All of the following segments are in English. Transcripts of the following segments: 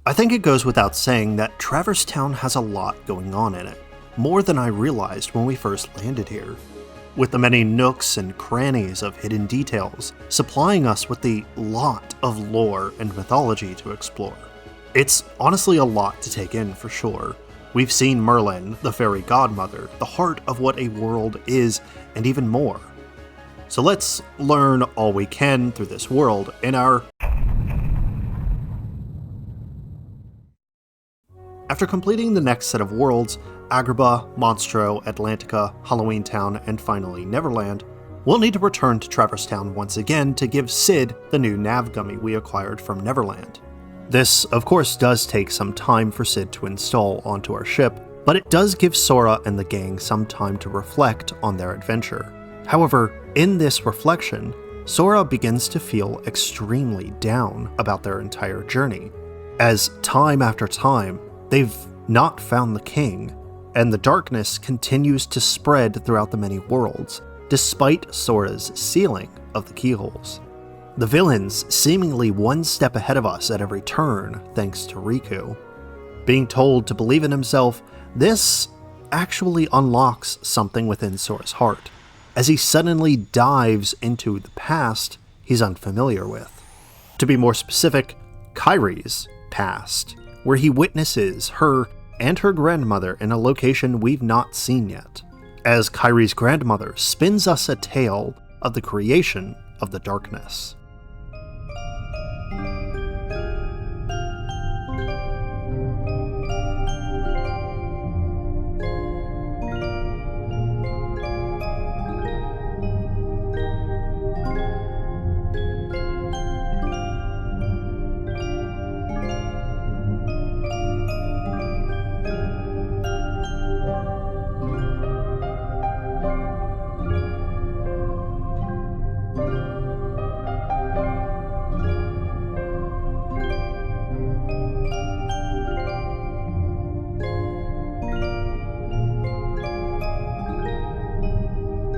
I think it goes without saying that Traverse Town has a lot going on in it, more than I realized when we first landed here. With the many nooks and crannies of hidden details, supplying us with the lot of lore and mythology to explore. It's honestly a lot to take in for sure. We've seen Merlin, the fairy godmother, the heart of what a world is, and even more. So let's learn all we can through this world in our... After completing the next set of worlds, Agrabah, Monstro, Atlantica, Halloween Town, and finally Neverland, we'll need to return to Traverse Town once again to give Sid the new nav gummy we acquired from Neverland. This, of course, does take some time for Sid to install onto our ship, but it does give Sora and the gang some time to reflect on their adventure. However, in this reflection, Sora begins to feel extremely down about their entire journey, as time after time, they've not found the king, and the darkness continues to spread throughout the many worlds, despite Sora's sealing of the keyholes. The villains seemingly one step ahead of us at every turn, thanks to Riku. Being told to believe in himself, this actually unlocks something within Sora's heart, as he suddenly dives into the past he's unfamiliar with. To be more specific, Kairi's past, where he witnesses her and her grandmother in a location we've not seen yet, as Kairi's grandmother spins us a tale of the creation of the darkness.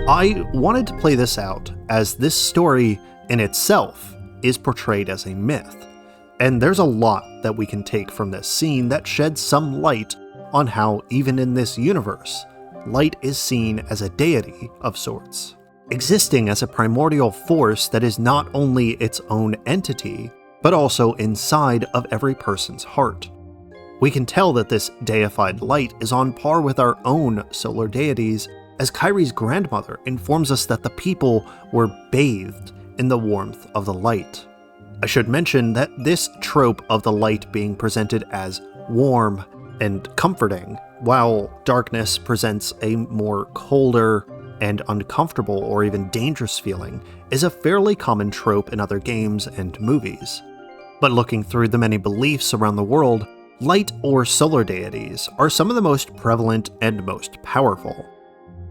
I wanted to play this out as this story in itself is portrayed as a myth, and there's a lot that we can take from this scene that sheds some light on how even in this universe, light is seen as a deity of sorts, existing as a primordial force that is not only its own entity, but also inside of every person's heart. We can tell that this deified light is on par with our own solar deities, as Kairi's grandmother informs us that the people were bathed in the warmth of the light. I should mention that this trope of the light being presented as warm and comforting, while darkness presents a more colder and uncomfortable or even dangerous feeling, is a fairly common trope in other games and movies. But looking through the many beliefs around the world, light or solar deities are some of the most prevalent and most powerful.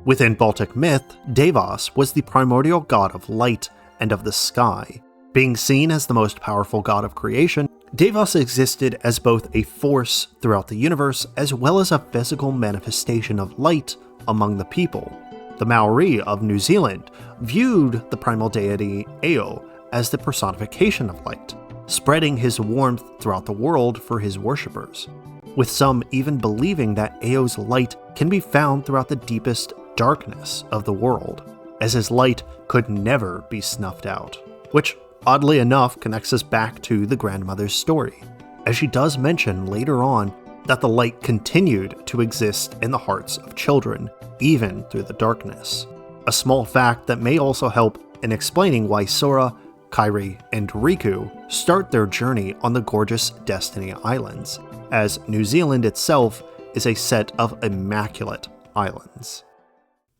Within Baltic myth, Devas was the primordial god of light and of the sky. Being seen as the most powerful god of creation, Devas existed as both a force throughout the universe as well as a physical manifestation of light among the people. The Maori of New Zealand viewed the primal deity Ao as the personification of light, spreading his warmth throughout the world for his worshippers, with some even believing that Ao's light can be found throughout the deepest darkness of the world, as his light could never be snuffed out, which oddly enough connects us back to the grandmother's story, as she does mention later on that the light continued to exist in the hearts of children, even through the darkness. A small fact that may also help in explaining why Sora, Kairi, and Riku start their journey on the gorgeous Destiny Islands, as New Zealand itself is a set of immaculate islands.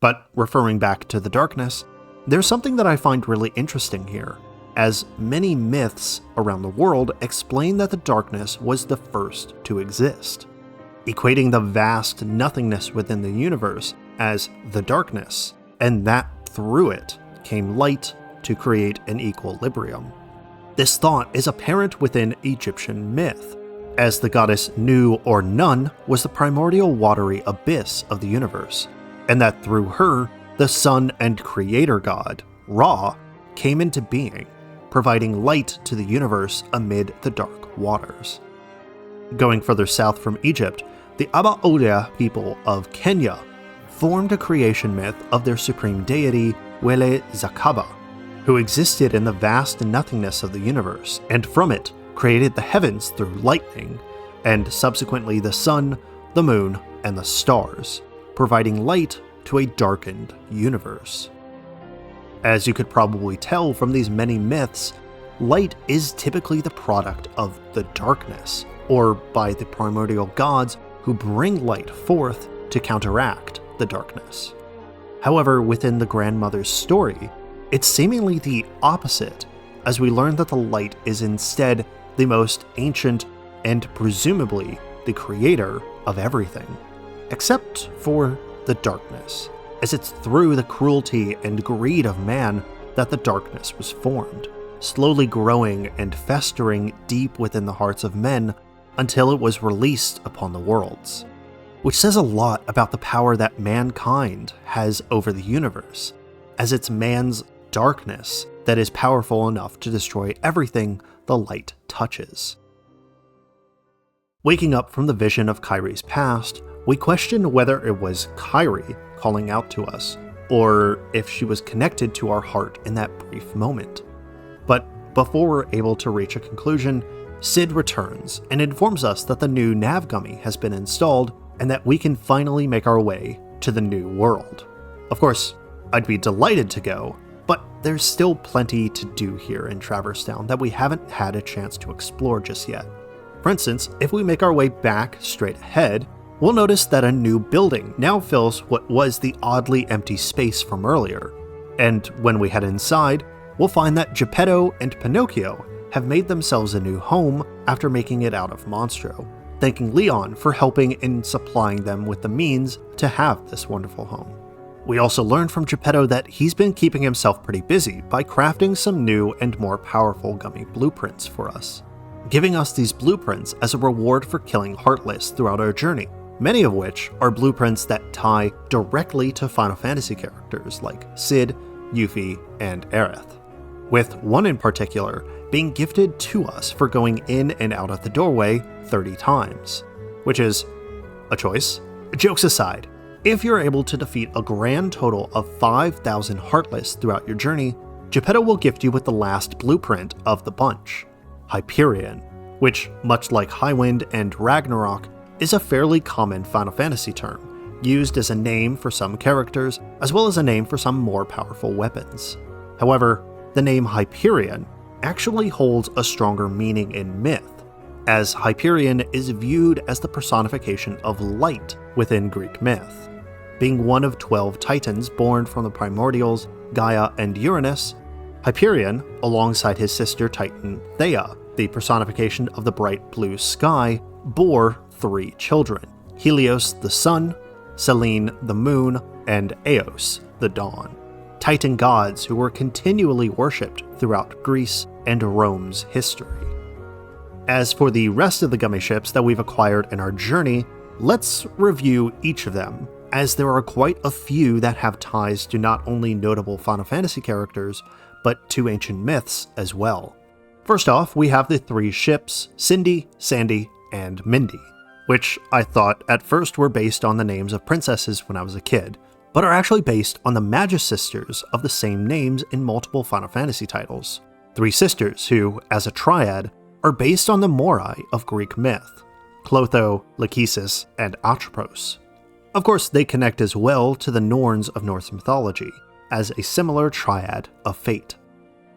But referring back to the darkness, there's something that I find really interesting here, as many myths around the world explain that the darkness was the first to exist, equating the vast nothingness within the universe as the darkness, and that through it came light to create an equilibrium. This thought is apparent within Egyptian myth, as the goddess Nu or Nun was the primordial watery abyss of the universe, and that through her, the sun and creator god, Ra, came into being, providing light to the universe amid the dark waters. Going further south from Egypt, the Abaodia people of Kenya formed a creation myth of their supreme deity, Wele Zakaba, who existed in the vast nothingness of the universe, and from it created the heavens through lightning, and subsequently the sun, the moon, and the stars, providing light to a darkened universe. As you could probably tell from these many myths, light is typically the product of the darkness, or by the primordial gods who bring light forth to counteract the darkness. However, within the grandmother's story, it's seemingly the opposite, as we learn that the light is instead the most ancient and presumably the creator of everything, except for the darkness, as it's through the cruelty and greed of man that the darkness was formed, slowly growing and festering deep within the hearts of men until it was released upon the worlds. Which says a lot about the power that mankind has over the universe, as it's man's darkness that is powerful enough to destroy everything the light touches. Waking up from the vision of Kyrie's past, we question whether it was Kyrie calling out to us, or if she was connected to our heart in that brief moment. But before we're able to reach a conclusion, Sid returns and informs us that the new nav gummy has been installed and that we can finally make our way to the new world. Of course, I'd be delighted to go, but there's still plenty to do here in Traverse Town that we haven't had a chance to explore just yet. For instance, if we make our way back straight ahead, we'll notice that a new building now fills what was the oddly empty space from earlier. And when we head inside, we'll find that Geppetto and Pinocchio have made themselves a new home after making it out of Monstro, thanking Leon for helping in supplying them with the means to have this wonderful home. We also learned from Geppetto that he's been keeping himself pretty busy by crafting some new and more powerful gummy blueprints for us, giving us these blueprints as a reward for killing Heartless throughout our journey, many of which are blueprints that tie directly to Final Fantasy characters like Sid, Yuffie, and Aerith, with one in particular being gifted to us for going in and out of the doorway 30 times, which is a choice. Jokes aside, if you're able to defeat a grand total of 5,000 Heartless throughout your journey, Geppetto will gift you with the last blueprint of the bunch, Hyperion, which, much like Highwind and Ragnarok, is a fairly common Final Fantasy term, used as a name for some characters, as well as a name for some more powerful weapons. However, the name Hyperion actually holds a stronger meaning in myth, as Hyperion is viewed as the personification of light within Greek myth. Being one of 12 titans born from the primordials, Gaia and Uranus, Hyperion, alongside his sister titan Theia, the personification of the bright blue sky, bore 3 children: Helios the sun, Selene the moon, and Eos the dawn. Titan gods who were continually worshipped throughout Greece and Rome's history. As for the rest of the Gummi Ships that we've acquired in our journey, let's review each of them, as there are quite a few that have ties to not only notable Final Fantasy characters, but to ancient myths as well. First off, we have the 3 ships, Cindy, Sandy, and Mindy, which I thought at first were based on the names of princesses when I was a kid, but are actually based on the Magus sisters of the same names in multiple Final Fantasy titles. 3 sisters who, as a triad, are based on the Moirai of Greek myth, Clotho, Lachesis, and Atropos. Of course, they connect as well to the Norns of Norse mythology, as a similar triad of fate.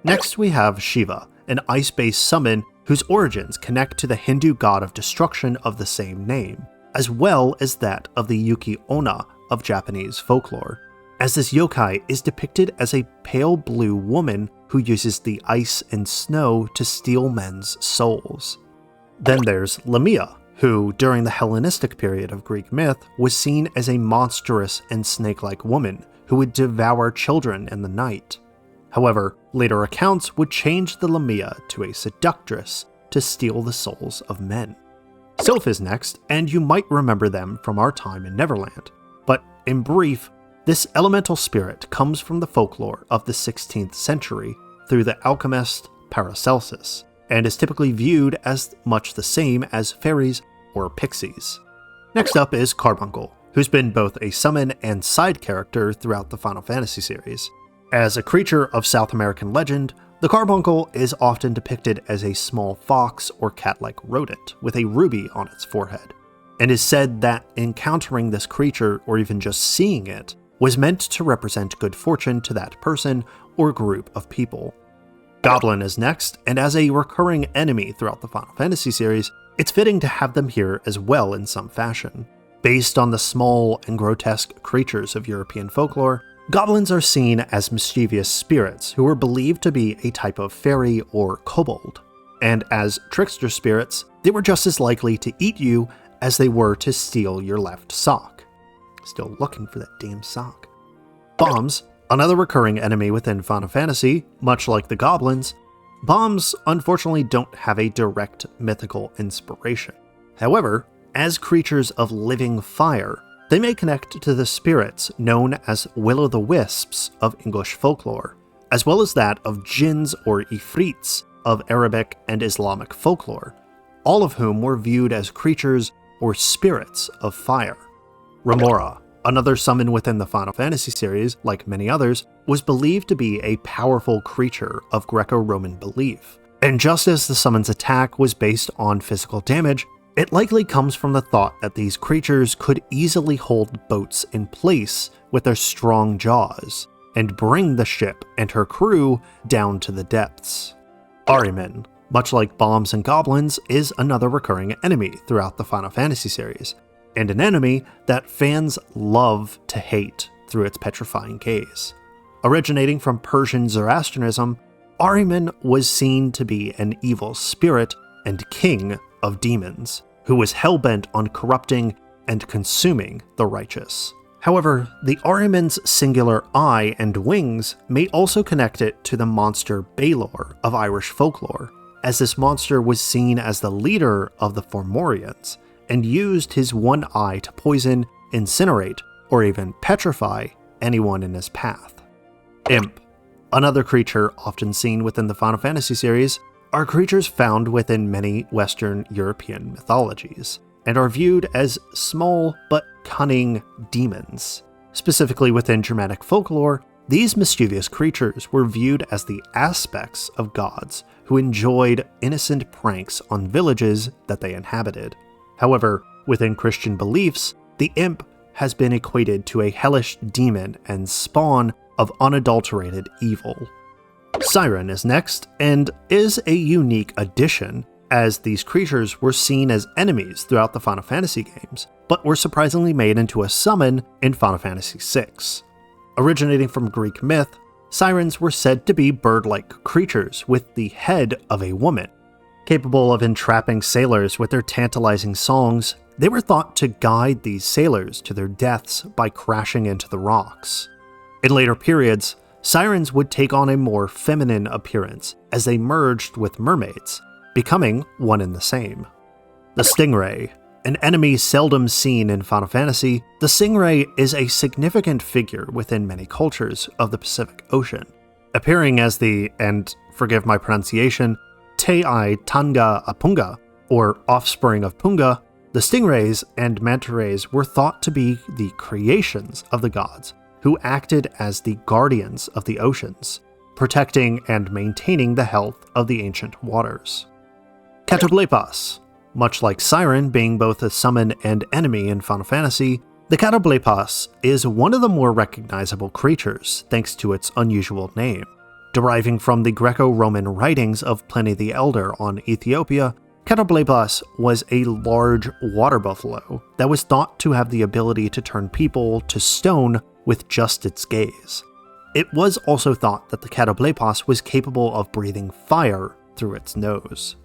Next we have Shiva, an ice-based summon whose origins connect to the Hindu god of destruction of the same name, as well as that of the Yuki Onna of Japanese folklore, as this yokai is depicted as a pale blue woman who uses the ice and snow to steal men's souls. Then there's Lamia, who, during the Hellenistic period of Greek myth, was seen as a monstrous and snake-like woman who would devour children in the night. However, later accounts would change the Lamia to a seductress to steal the souls of men. Sylph is next, and you might remember them from our time in Neverland. But in brief, this elemental spirit comes from the folklore of the 16th century through the alchemist Paracelsus, and is typically viewed as much the same as fairies or pixies. Next up is Carbuncle, who's been both a summon and side character throughout the Final Fantasy series. As a creature of South American legend, the Carbuncle is often depicted as a small fox or cat-like rodent with a ruby on its forehead, and is said that encountering this creature or even just seeing it was meant to represent good fortune to that person or group of people. Goblin is next, and as a recurring enemy throughout the Final Fantasy series, it's fitting to have them here as well in some fashion. Based on the small and grotesque creatures of European folklore, goblins are seen as mischievous spirits who are believed to be a type of fairy or kobold, and as trickster spirits, they were just as likely to eat you as they were to steal your left sock. Still looking for that damn sock. Bombs, another recurring enemy within Final Fantasy, much like the goblins, bombs unfortunately don't have a direct mythical inspiration. However, as creatures of living fire, they may connect to the spirits known as will-o'-the-wisps of English folklore, as well as that of jinns or ifrits of Arabic and Islamic folklore, all of whom were viewed as creatures or spirits of fire. Remora, another summon within the Final Fantasy series, like many others, was believed to be a powerful creature of Greco-Roman belief. And just as the summon's attack was based on physical damage, it likely comes from the thought that these creatures could easily hold boats in place with their strong jaws, and bring the ship and her crew down to the depths. Ahriman, much like bombs and goblins, is another recurring enemy throughout the Final Fantasy series, and an enemy that fans love to hate through its petrifying gaze. Originating from Persian Zoroastrianism, Ahriman was seen to be an evil spirit and king of demons, who was hell-bent on corrupting and consuming the righteous. However, the Ahriman's singular eye and wings may also connect it to the monster Balor of Irish folklore, as this monster was seen as the leader of the Fomorians, and used his one eye to poison, incinerate, or even petrify anyone in his path. Imp, another creature often seen within the Final Fantasy series, are creatures found within many Western European mythologies, and are viewed as small but cunning demons. Specifically within Germanic folklore, these mischievous creatures were viewed as the aspects of gods who enjoyed innocent pranks on villages that they inhabited. However, within Christian beliefs, the imp has been equated to a hellish demon and spawn of unadulterated evil. Siren is next, and is a unique addition, as these creatures were seen as enemies throughout the Final Fantasy games, but were surprisingly made into a summon in Final Fantasy VI. Originating from Greek myth, sirens were said to be bird-like creatures with the head of a woman. Capable of entrapping sailors with their tantalizing songs, they were thought to guide these sailors to their deaths by crashing into the rocks. In later periods, sirens would take on a more feminine appearance as they merged with mermaids, becoming one and the same. The Stingray, an enemy seldom seen in Final Fantasy, the Stingray is a significant figure within many cultures of the Pacific Ocean, appearing as the, and forgive my pronunciation, Te'ai Tanga Apunga, or offspring of Punga. The Stingrays and Manta Rays were thought to be the creations of the gods, who acted as the guardians of the oceans, protecting and maintaining the health of the ancient waters. Catoblepas. Much like Siren being both a summon and enemy in Final Fantasy, the Catoblepas is one of the more recognizable creatures thanks to its unusual name. Deriving from the Greco-Roman writings of Pliny the Elder on Ethiopia, Catoblepas was a large water buffalo that was thought to have the ability to turn people to stone with just its gaze. It was also thought that the Catoblepas was capable of breathing fire through its nose.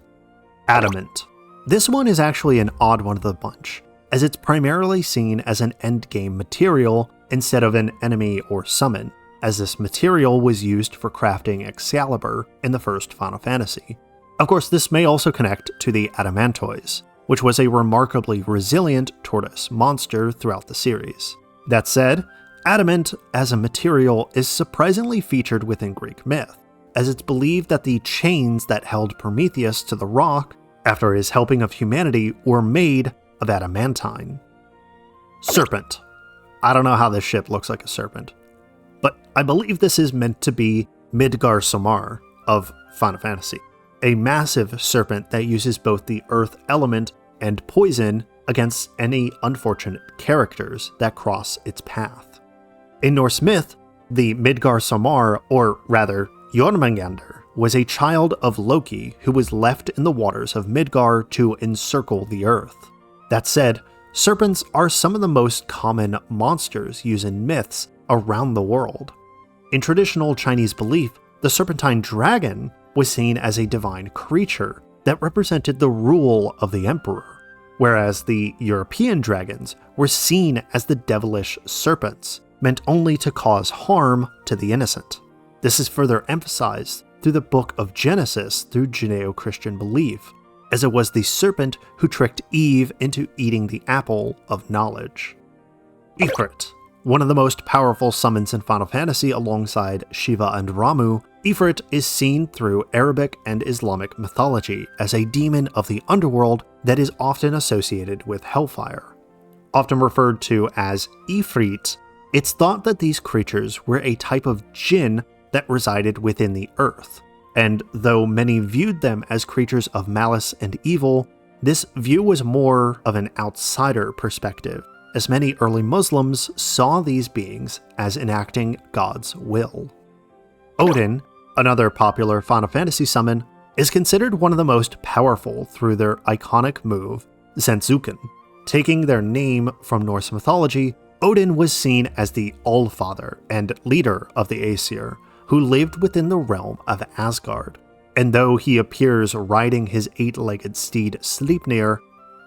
Adamant. This one is actually an odd one of the bunch, as it's primarily seen as an endgame material instead of an enemy or summon, as this material was used for crafting Excalibur in the first Final Fantasy. Of course, this may also connect to the Adamantoise, which was a remarkably resilient tortoise monster throughout the series. That said, adamant as a material is surprisingly featured within Greek myth, as it's believed that the chains that held Prometheus to the rock after his helping of humanity were made of adamantine. Serpent. I don't know how this ship looks like a serpent, but I believe this is meant to be Midgard-Samar of Final Fantasy, a massive serpent that uses both the earth element and poison against any unfortunate characters that cross its path. In Norse myth, the Midgard-Samar, or rather Jormungandr, was a child of Loki who was left in the waters of Midgard to encircle the earth. That said, serpents are some of the most common monsters used in myths around the world. In traditional Chinese belief, the serpentine dragon was seen as a divine creature that represented the rule of the emperor, whereas the European dragons were seen as the devilish serpents, meant only to cause harm to the innocent. This is further emphasized through the Book of Genesis through Judeo-Christian belief, as it was the serpent who tricked Eve into eating the apple of knowledge. Ifrit. One of the most powerful summons in Final Fantasy alongside Shiva and Ramu, Ifrit is seen through Arabic and Islamic mythology as a demon of the underworld that is often associated with hellfire. Often referred to as Ifrit, it's thought that these creatures were a type of jinn that resided within the earth, and though many viewed them as creatures of malice and evil, this view was more of an outsider perspective, as many early Muslims saw these beings as enacting God's will. Odin, another popular Final Fantasy summon, is considered one of the most powerful through their iconic move, Zenzuken. Taking their name from Norse mythology, Odin was seen as the Allfather and leader of the Aesir, who lived within the realm of Asgard. And though he appears riding his 8-legged steed Sleipnir,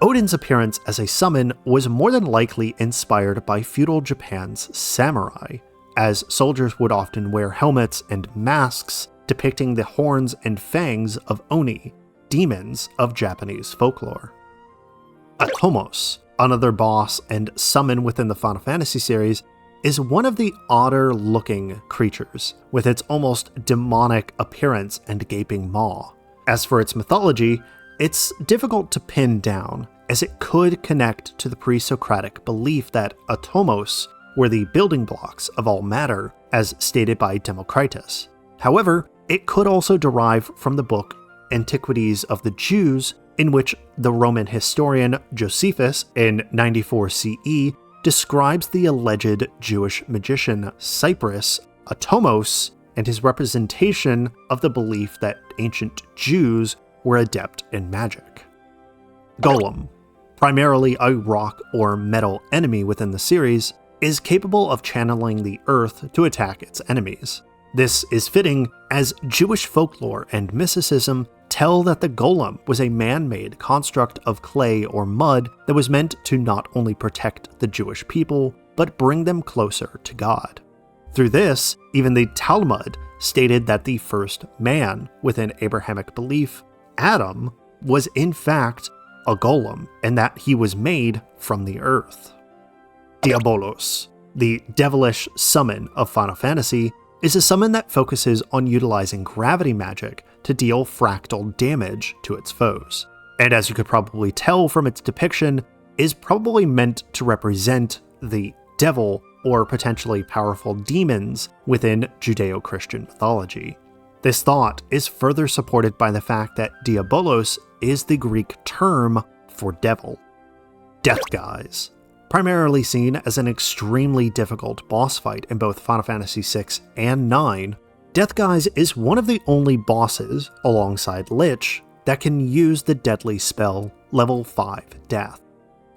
Odin's appearance as a summon was more than likely inspired by feudal Japan's samurai, as soldiers would often wear helmets and masks depicting the horns and fangs of Oni, demons of Japanese folklore. Atomos, another boss and summon within the Final Fantasy series, is one of the odder-looking creatures, with its almost demonic appearance and gaping maw. As for its mythology, it's difficult to pin down, as it could connect to the pre-Socratic belief that atomos were the building blocks of all matter, as stated by Democritus. However, it could also derive from the book Antiquities of the Jews, in which the Roman historian Josephus in 94 CE describes the alleged Jewish magician Cyprus Atomos and his representation of the belief that ancient Jews were adept in magic. Golem, primarily a rock or metal enemy within the series, is capable of channeling the earth to attack its enemies. This is fitting, as Jewish folklore and mysticism tell that the golem was a man-made construct of clay or mud that was meant to not only protect the Jewish people, but bring them closer to God. Through this, even the Talmud stated that the first man within Abrahamic belief, Adam, was in fact a golem, and that he was made from the earth. Diabolos, the devilish summon of Final Fantasy, is a summon that focuses on utilizing gravity magic to deal fractal damage to its foes, and as you could probably tell from its depiction, is probably meant to represent the devil or potentially powerful demons within Judeo-Christian mythology. This thought is further supported by the fact that Diabolos is the Greek term for devil. Death Guys, primarily seen as an extremely difficult boss fight in both Final Fantasy VI and 9, Death Guys is one of the only bosses, alongside Lich, that can use the deadly spell Level 5 Death.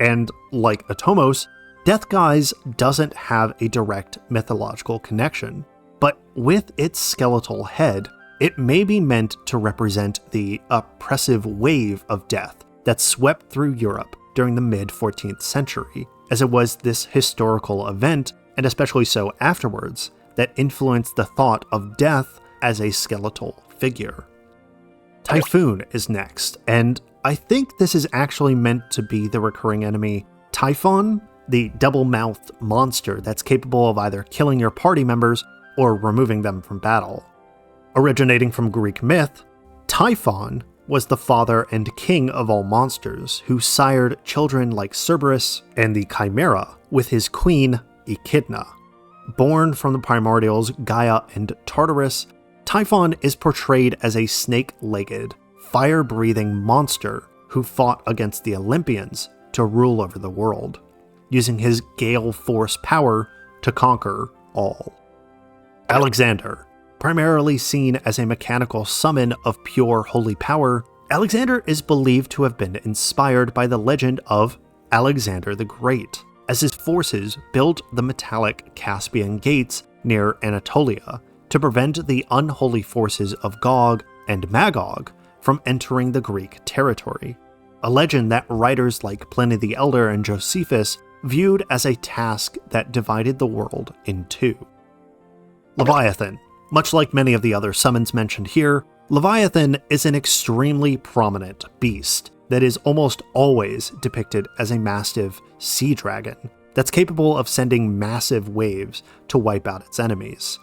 And like Atomos, Death Guys doesn't have a direct mythological connection, but with its skeletal head, it may be meant to represent the oppressive wave of death that swept through Europe during the mid-14th century, as it was this historical event, and especially so afterwards, that influenced the thought of death as a skeletal figure. Typhoon is next, and I think this is actually meant to be the recurring enemy Typhon, the double-mouthed monster that's capable of either killing your party members or removing them from battle. Originating from Greek myth, Typhon was the father and king of all monsters, who sired children like Cerberus and the Chimera with his queen Echidna. Born from the primordials Gaia and Tartarus, Typhon is portrayed as a snake-legged, fire-breathing monster who fought against the Olympians to rule over the world, using his gale force power to conquer all. Alexander, primarily seen as a mechanical summon of pure holy power, Alexander is believed to have been inspired by the legend of Alexander the Great, as his forces built the metallic Caspian gates near Anatolia to prevent the unholy forces of Gog and Magog from entering the Greek territory, a legend that writers like Pliny the Elder and Josephus viewed as a task that divided the world in two. Leviathan. Much like many of the other summons mentioned here, Leviathan is an extremely prominent beast that is almost always depicted as a massive sea dragon that's capable of sending massive waves to wipe out its enemies.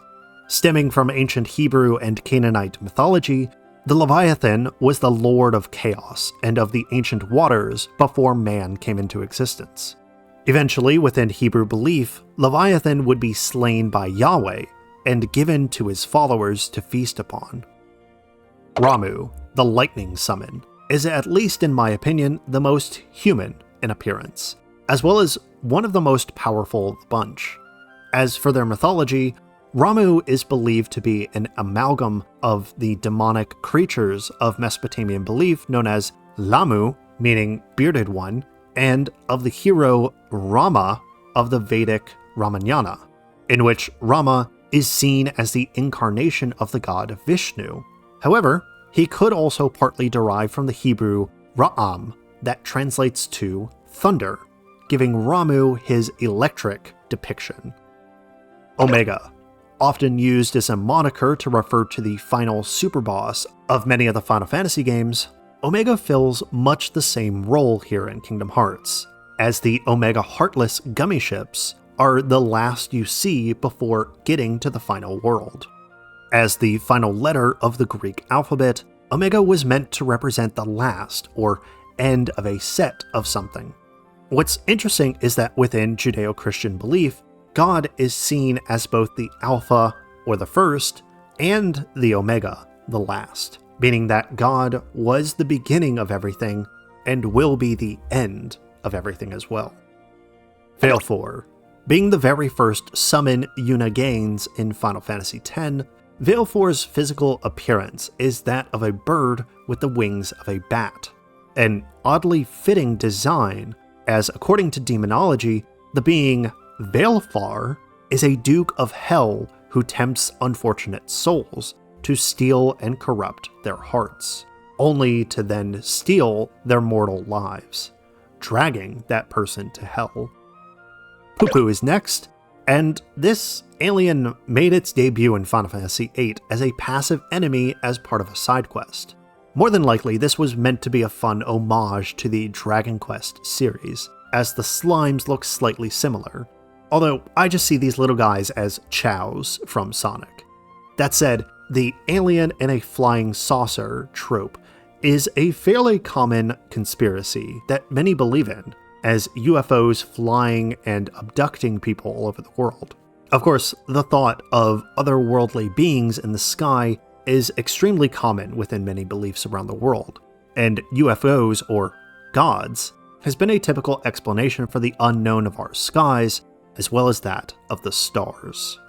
Stemming from ancient Hebrew and Canaanite mythology, the Leviathan was the lord of chaos and of the ancient waters before man came into existence. Eventually, within Hebrew belief, Leviathan would be slain by Yahweh and given to his followers to feast upon. Ramu, the lightning summon, is, at least in my opinion, the most human in appearance, as well as one of the most powerful of the bunch. As for their mythology, Ramu is believed to be an amalgam of the demonic creatures of Mesopotamian belief known as Lamu, meaning bearded one, and of the hero Rama of the Vedic Ramayana, in which Rama is seen as the incarnation of the god Vishnu. However, he could also partly derive from the Hebrew Ra'am, that translates to thunder, giving Ramu his electric depiction. Omega, often used as a moniker to refer to the final superboss of many of the Final Fantasy games, Omega fills much the same role here in Kingdom Hearts, as the Omega Heartless Gummi Ships are the last you see before getting to the final world. As the final letter of the Greek alphabet, Omega was meant to represent the last, or end of a set of something. What's interesting is that within Judeo-Christian belief, God is seen as both the Alpha, or the first, and the Omega, the last, meaning that God was the beginning of everything and will be the end of everything as well. Valefor. Being the very first summon Yuna gains in Final Fantasy X, Valefor's physical appearance is that of a bird with the wings of a bat, an oddly fitting design, as according to demonology, the being Valefar is a duke of hell who tempts unfortunate souls to steal and corrupt their hearts, only to then steal their mortal lives, dragging that person to hell. Poo-Poo is next, and this alien made its debut in Final Fantasy VIII as a passive enemy as part of a side quest. More than likely, this was meant to be a fun homage to the Dragon Quest series, as the slimes look slightly similar, although I just see these little guys as chows from Sonic. That said, the alien in a flying saucer trope is a fairly common conspiracy that many believe in, as UFOs flying and abducting people all over the world. Of course, the thought of otherworldly beings in the sky is extremely common within many beliefs around the world, and UFOs, or gods, has been a typical explanation for the unknown of our skies, as well as that of the stars.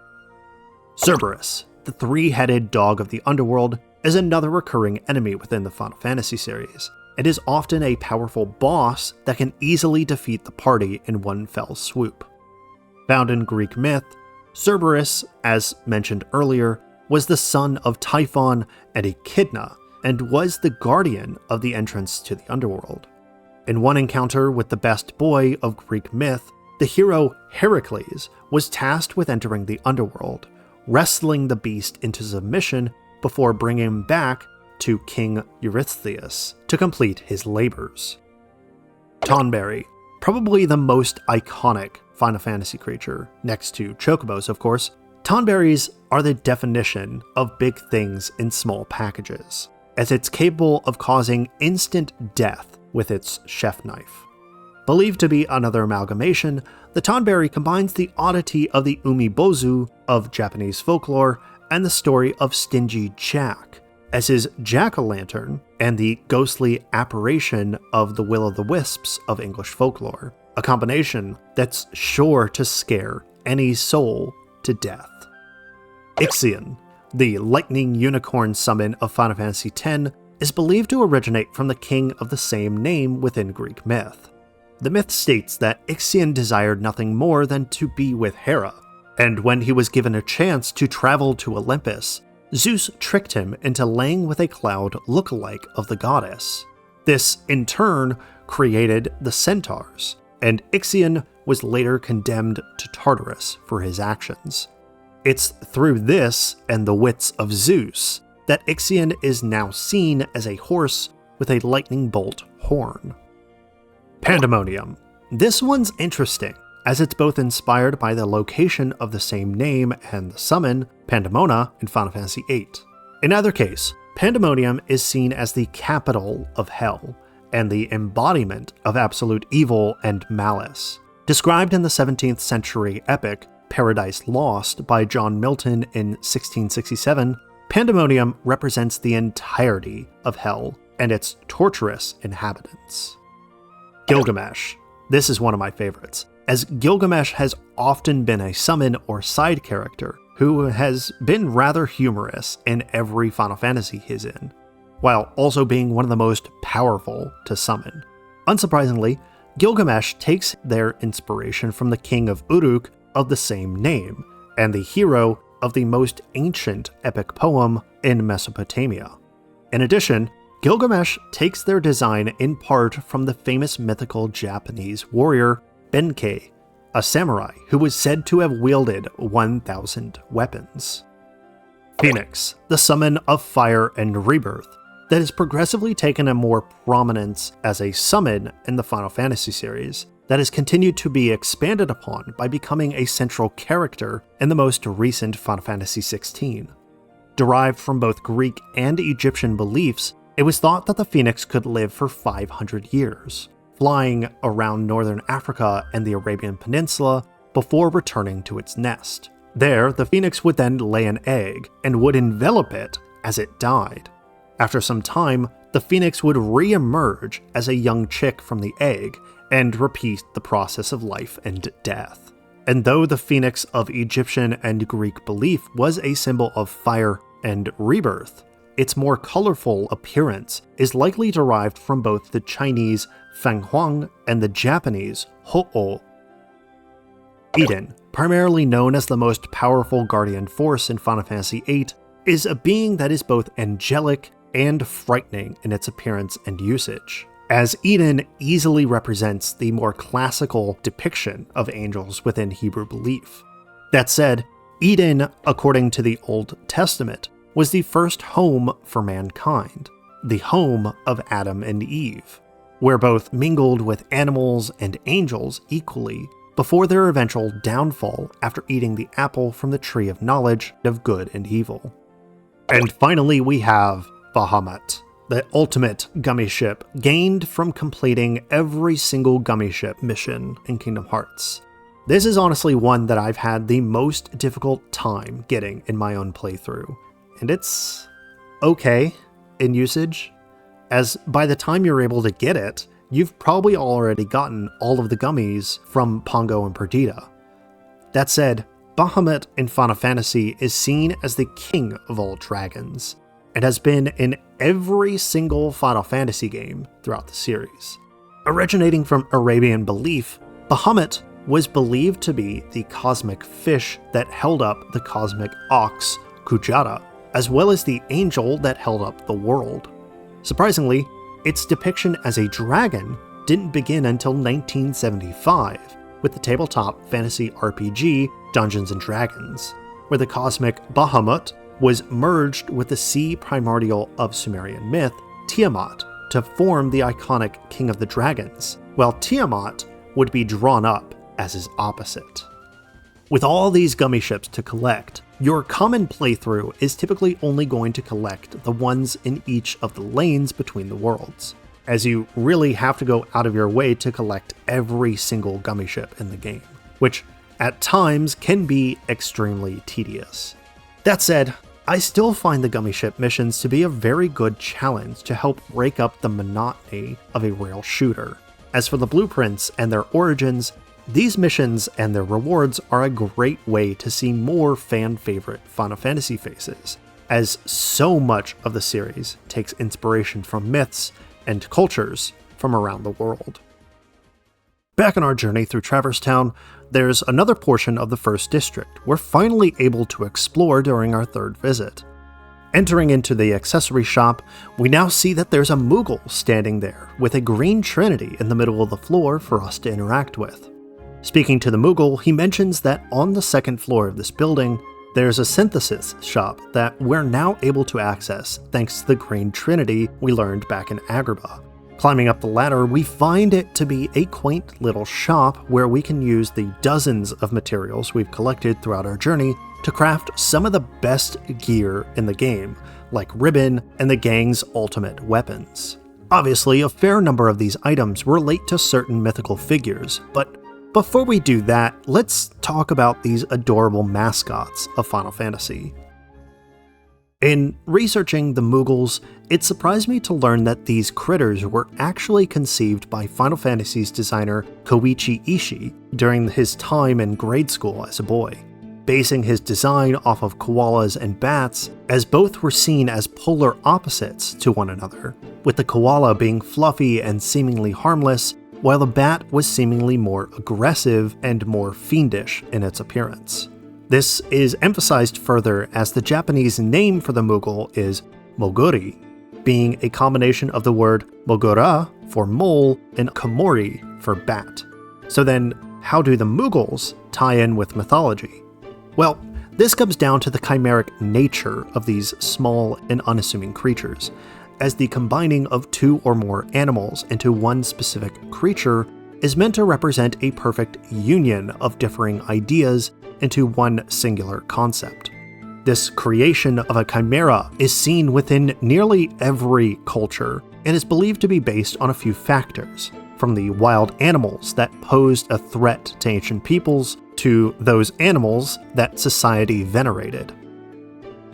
Cerberus, the three-headed dog of the underworld, is another recurring enemy within the Final Fantasy series. It is often a powerful boss that can easily defeat the party in one fell swoop. Found in Greek myth, Cerberus, as mentioned earlier, was the son of Typhon and Echidna, and was the guardian of the entrance to the underworld. In one encounter with the best boy of Greek myth, the hero Heracles was tasked with entering the underworld, wrestling the beast into submission before bringing him back to King Eurystheus to complete his labors. Tonberry, probably the most iconic Final Fantasy creature, next to Chocobos of course, Tonberries are the definition of big things in small packages, as it's capable of causing instant death with its chef knife. Believed to be another amalgamation, the tonberry combines the oddity of the umibozu of Japanese folklore and the story of Stingy Jack, as his jack-o'-lantern and the ghostly apparition of the will-o'-the-wisps of English folklore, a combination that's sure to scare any soul to death. Ixion, the lightning unicorn summon of Final Fantasy X, is believed to originate from the king of the same name within Greek myth. The myth states that Ixion desired nothing more than to be with Hera, and when he was given a chance to travel to Olympus, Zeus tricked him into laying with a cloud look-alike of the goddess. This, in turn, created the centaurs, and Ixion was later condemned to Tartarus for his actions. It's through this and the wits of Zeus that Ixion is now seen as a horse with a lightning bolt horn. Pandemonium. This one's interesting, as it's both inspired by the location of the same name and the summon, Pandemona, in Final Fantasy VIII. In either case, Pandemonium is seen as the capital of hell, and the embodiment of absolute evil and malice. Described in the 17th century epic Paradise Lost by John Milton in 1667, Pandemonium represents the entirety of hell and its torturous inhabitants. Gilgamesh. This is one of my favorites, as Gilgamesh has often been a summon or side character who has been rather humorous in every Final Fantasy he's in, while also being one of the most powerful to summon. Unsurprisingly, Gilgamesh takes their inspiration from the king of Uruk of the same name, and the hero of the most ancient epic poem in Mesopotamia. In addition, Gilgamesh takes their design in part from the famous mythical Japanese warrior Benkei, a samurai who was said to have wielded 1,000 weapons. Phoenix, the summon of fire and rebirth, that has progressively taken a more prominence as a summon in the Final Fantasy series, that has continued to be expanded upon by becoming a central character in the most recent Final Fantasy XVI. Derived from both Greek and Egyptian beliefs, it was thought that the Phoenix could live for 500 years, flying around northern Africa and the Arabian Peninsula before returning to its nest. There, the Phoenix would then lay an egg and would envelop it as it died. After some time, the Phoenix would re-emerge as a young chick from the egg and repeat the process of life and death. And though the Phoenix of Egyptian and Greek belief was a symbol of fire and rebirth, its more colorful appearance is likely derived from both the Chinese Fanghuang and the Japanese Ho'o. Eden, primarily known as the most powerful guardian force in Final Fantasy VIII, is a being that is both angelic and frightening in its appearance and usage, as Eden easily represents the more classical depiction of angels within Hebrew belief. That said, Eden, according to the Old Testament, was the first home for mankind, the home of Adam and Eve, where both mingled with animals and angels equally before their eventual downfall after eating the apple from the tree of knowledge of good and evil. And finally we have Bahamut, the ultimate Gummi Ship gained from completing every single Gummi Ship mission in Kingdom Hearts. This is honestly one that I've had the most difficult time getting in my own playthrough, and it's okay in usage, as by the time you're able to get it, you've probably already gotten all of the gummies from Pongo and Perdita. That said, Bahamut in Final Fantasy is seen as the king of all dragons, and has been in every single Final Fantasy game throughout the series. Originating from Arabian belief, Bahamut was believed to be the cosmic fish that held up the cosmic ox, Kujata, as well as the angel that held up the world. Surprisingly, its depiction as a dragon didn't begin until 1975, with the tabletop fantasy RPG Dungeons & Dragons, where the cosmic Bahamut was merged with the sea primordial of Sumerian myth, Tiamat, to form the iconic King of the Dragons, while Tiamat would be drawn up as his opposite. With all these Gummi Ships to collect, your common playthrough is typically only going to collect the ones in each of the lanes between the worlds, as you really have to go out of your way to collect every single Gummi Ship in the game, which at times can be extremely tedious. That said, I still find the Gummi Ship missions to be a very good challenge to help break up the monotony of a rail shooter. As for the blueprints and their origins, these missions and their rewards are a great way to see more fan-favorite Final Fantasy faces, as so much of the series takes inspiration from myths and cultures from around the world. Back on our journey through Traverse Town, there's another portion of the first district we're finally able to explore during our third visit. Entering into the accessory shop, we now see that there's a Moogle standing there with a green trinity in the middle of the floor for us to interact with. Speaking to the Moogle, he mentions that on the second floor of this building, there's a synthesis shop that we're now able to access thanks to the green trinity we learned back in Agrabah. Climbing up the ladder, we find it to be a quaint little shop where we can use the dozens of materials we've collected throughout our journey to craft some of the best gear in the game, like ribbon and the gang's ultimate weapons. Obviously, a fair number of these items relate to certain mythical figures, but before we do that, let's talk about these adorable mascots of Final Fantasy. In researching the Moogles, it surprised me to learn that these critters were actually conceived by Final Fantasy's designer Koichi Ishii during his time in grade school as a boy, basing his design off of koalas and bats, as both were seen as polar opposites to one another, with the koala being fluffy and seemingly harmless, while the bat was seemingly more aggressive and more fiendish in its appearance. This is emphasized further as the Japanese name for the Moogle is Moguri, being a combination of the word Mogura for mole and Komori for bat. So then, how do the Moogles tie in with mythology? Well, this comes down to the chimeric nature of these small and unassuming creatures, as the combining of two or more animals into one specific creature is meant to represent a perfect union of differing ideas into one singular concept. This creation of a chimera is seen within nearly every culture and is believed to be based on a few factors, from the wild animals that posed a threat to ancient peoples to those animals that society venerated.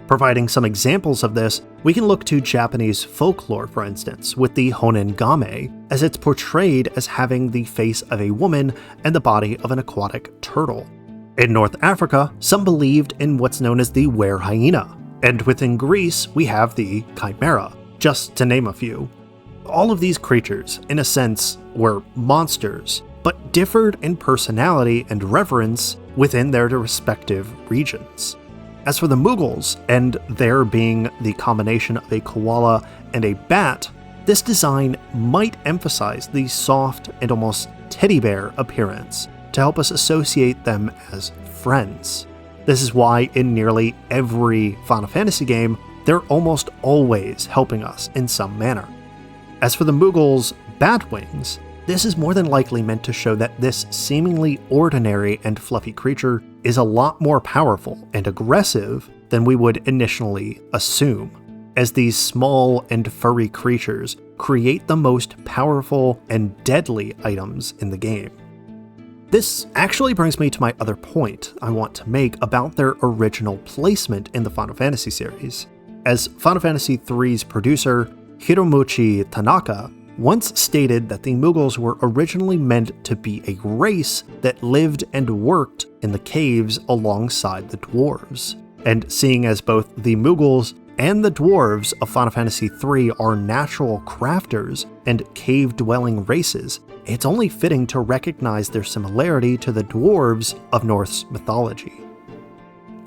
Providing some examples of this, we can look to Japanese folklore, for instance, with the Honengame, as it's portrayed as having the face of a woman and the body of an aquatic turtle. In North Africa, some believed in what's known as the were-hyena, and within Greece, we have the chimera, just to name a few. All of these creatures, in a sense, were monsters, but differed in personality and reverence within their respective regions. As for the Moogles, and their being the combination of a koala and a bat, this design might emphasize the soft and almost teddy bear appearance to help us associate them as friends. This is why in nearly every Final Fantasy game, they're almost always helping us in some manner. As for the Moogles' bat wings, this is more than likely meant to show that this seemingly ordinary and fluffy creature is a lot more powerful and aggressive than we would initially assume, as these small and furry creatures create the most powerful and deadly items in the game. This actually brings me to my other point I want to make about their original placement in the Final Fantasy series, as Final Fantasy III's producer, Hiromuchi Tanaka, once stated that the Moogles were originally meant to be a race that lived and worked in the caves alongside the dwarves. And seeing as both the Moogles and the dwarves of Final Fantasy III are natural crafters and cave-dwelling races, it's only fitting to recognize their similarity to the dwarves of Norse mythology.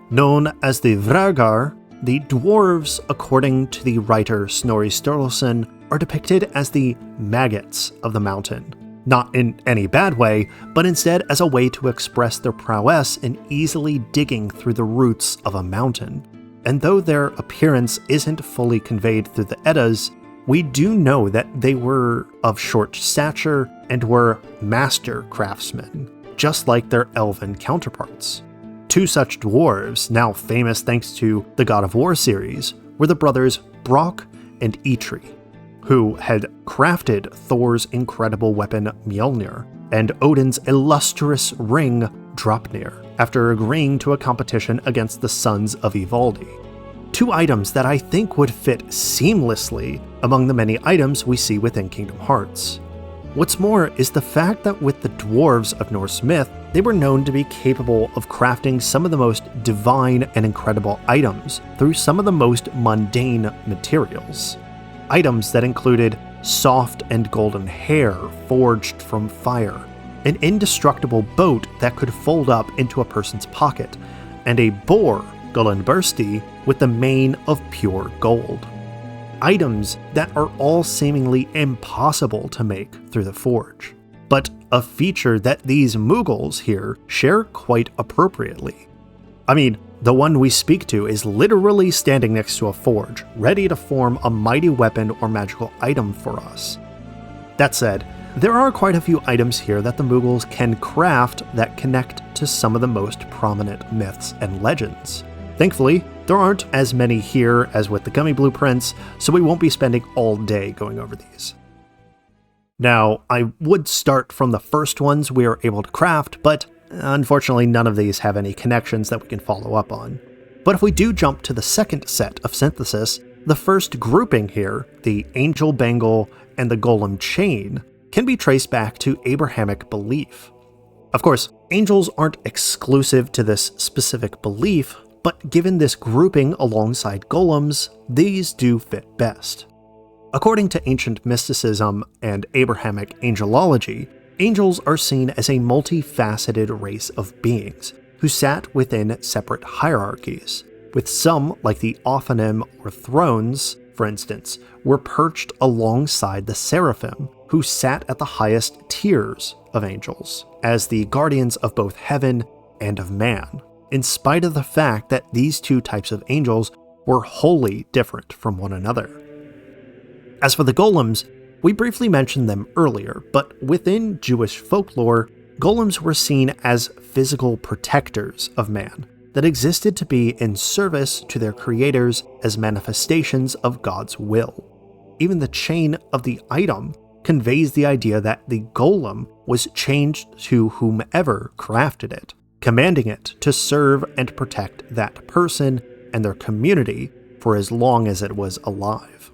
Known as the Vrgar, the dwarves, according to the writer Snorri Sturluson, are depicted as the maggots of the mountain, not in any bad way, but instead as a way to express their prowess in easily digging through the roots of a mountain. And though their appearance isn't fully conveyed through the Eddas, we do know that they were of short stature and were master craftsmen, just like their elven counterparts. Two such dwarves, now famous thanks to the God of War series, were the brothers Brock and Eitri, who had crafted Thor's incredible weapon Mjolnir and Odin's illustrious ring Draupnir after agreeing to a competition against the sons of Ivaldi. Two items that I think would fit seamlessly among the many items we see within Kingdom Hearts. What's more is the fact that with the dwarves of Norse myth, they were known to be capable of crafting some of the most divine and incredible items through some of the most mundane materials. Items that included soft and golden hair forged from fire, an indestructible boat that could fold up into a person's pocket, and a boar, Gullinbursti, with the mane of pure gold. Items that are all seemingly impossible to make through the forge, but a feature that these Moogles here share quite appropriately. I mean, the one we speak to is literally standing next to a forge, ready to form a mighty weapon or magical item for us. That said, there are quite a few items here that the Moogles can craft that connect to some of the most prominent myths and legends. Thankfully, there aren't as many here as with the Gummi blueprints, so we won't be spending all day going over these. Now, I would start from the first ones we are able to craft, but unfortunately none of these have any connections that we can follow up on. But if we do jump to the second set of synthesis, the first grouping here, the angel bangle and the golem chain, can be traced back to Abrahamic belief. Of course, angels aren't exclusive to this specific belief, but given this grouping alongside golems, these do fit best. According to ancient mysticism and Abrahamic angelology, angels are seen as a multifaceted race of beings who sat within separate hierarchies, with some, like the Ophanim or thrones, for instance, were perched alongside the seraphim, who sat at the highest tiers of angels, as the guardians of both heaven and of man, in spite of the fact that these two types of angels were wholly different from one another. As for the golems, we briefly mentioned them earlier, but within Jewish folklore, golems were seen as physical protectors of man that existed to be in service to their creators as manifestations of God's will. Even the chain of the item conveys the idea that the golem was chained to whomever crafted it, commanding it to serve and protect that person and their community for as long as it was alive.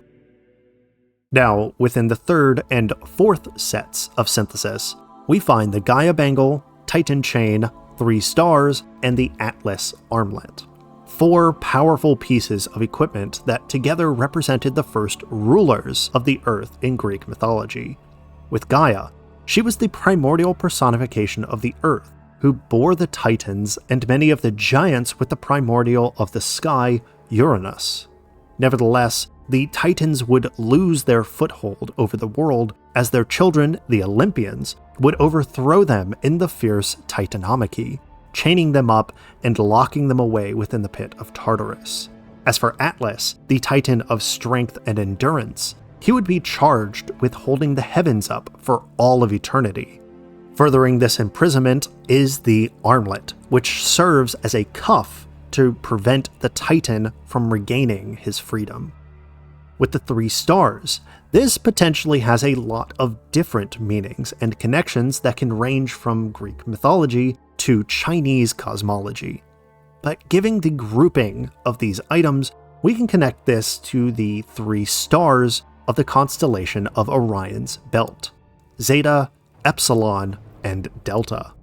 Now, within the third and fourth sets of synthesis, we find the Gaia Bangle, Titan Chain, 3 Stars, and the Atlas Armlet. 4 powerful pieces of equipment that together represented the first rulers of the Earth in Greek mythology. With Gaia, she was the primordial personification of the Earth, who bore the Titans and many of the giants with the primordial of the sky, Uranus. Nevertheless, the Titans would lose their foothold over the world as their children, the Olympians, would overthrow them in the fierce Titanomachy, chaining them up and locking them away within the pit of Tartarus. As for Atlas, the Titan of strength and endurance, he would be charged with holding the heavens up for all of eternity. Furthering this imprisonment is the armlet, which serves as a cuff to prevent the Titan from regaining his freedom. With the 3 stars, this potentially has a lot of different meanings and connections that can range from Greek mythology to Chinese cosmology. But given the grouping of these items, we can connect this to the 3 stars of the constellation of Orion's belt: Zeta, Epsilon, and Delta.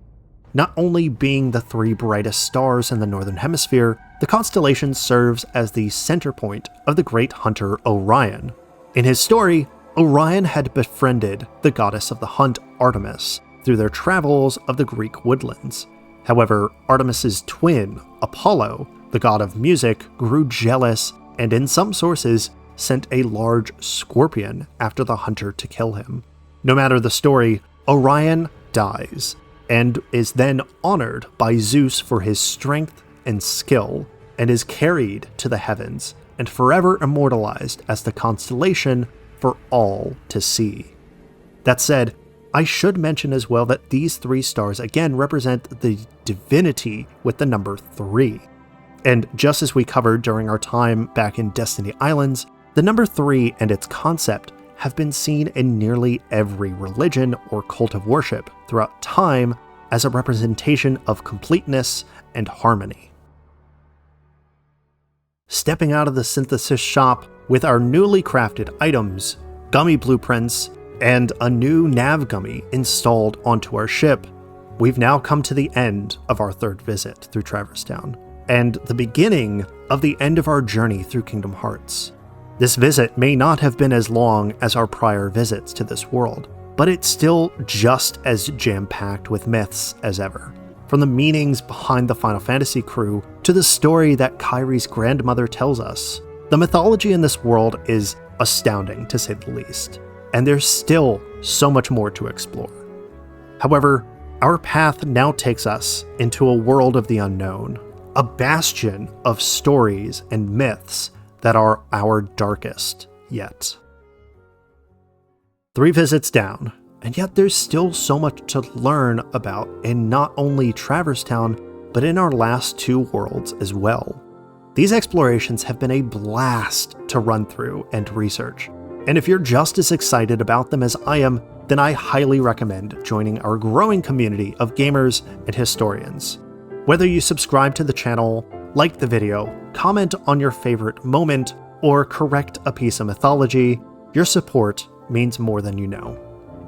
Not only being the 3 brightest stars in the northern hemisphere, the constellation serves as the center point of the great hunter Orion. In his story, Orion had befriended the goddess of the hunt Artemis through their travels of the Greek woodlands. However, Artemis's twin, Apollo, the god of music, grew jealous and in some sources sent a large scorpion after the hunter to kill him. No matter the story, Orion dies, and is then honored by Zeus for his strength and skill, and is carried to the heavens, and forever immortalized as the constellation for all to see. That said, I should mention as well that these 3 stars again represent the divinity with the number 3. And just as we covered during our time back in Destiny Islands, the number 3 and its concept have been seen in nearly every religion or cult of worship throughout time as a representation of completeness and harmony. Stepping out of the synthesis shop with our newly crafted items, gummy blueprints, and a new nav gummy installed onto our ship, we've now come to the end of our 3rd visit through Traverse Town, and the beginning of the end of our journey through Kingdom Hearts. This visit may not have been as long as our prior visits to this world, but it's still just as jam-packed with myths as ever. From the meanings behind the Final Fantasy crew to the story that Kairi's grandmother tells us, the mythology in this world is astounding to say the least, and there's still so much more to explore. However, our path now takes us into a world of the unknown, a bastion of stories and myths that are our darkest yet. 3 visits down, and yet there's still so much to learn about in not only Traverse Town, but in our last 2 worlds as well. These explorations have been a blast to run through and research, and if you're just as excited about them as I am, then I highly recommend joining our growing community of gamers and historians. Whether you subscribe to the channel, like the video, comment on your favorite moment, or correct a piece of mythology, your support means more than you know.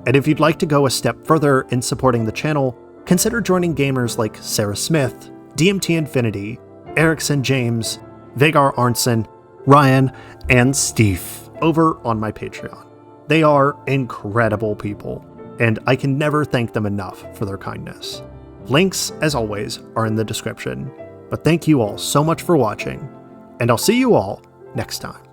And if you'd like to go a step further in supporting the channel, consider joining gamers like Sarah Smith, DMT Infinity, Erickson James, Vagar Arnson, Ryan, and Steve over on my Patreon. They are incredible people, and I can never thank them enough for their kindness. Links, as always, are in the description. But thank you all so much for watching, and I'll see you all next time.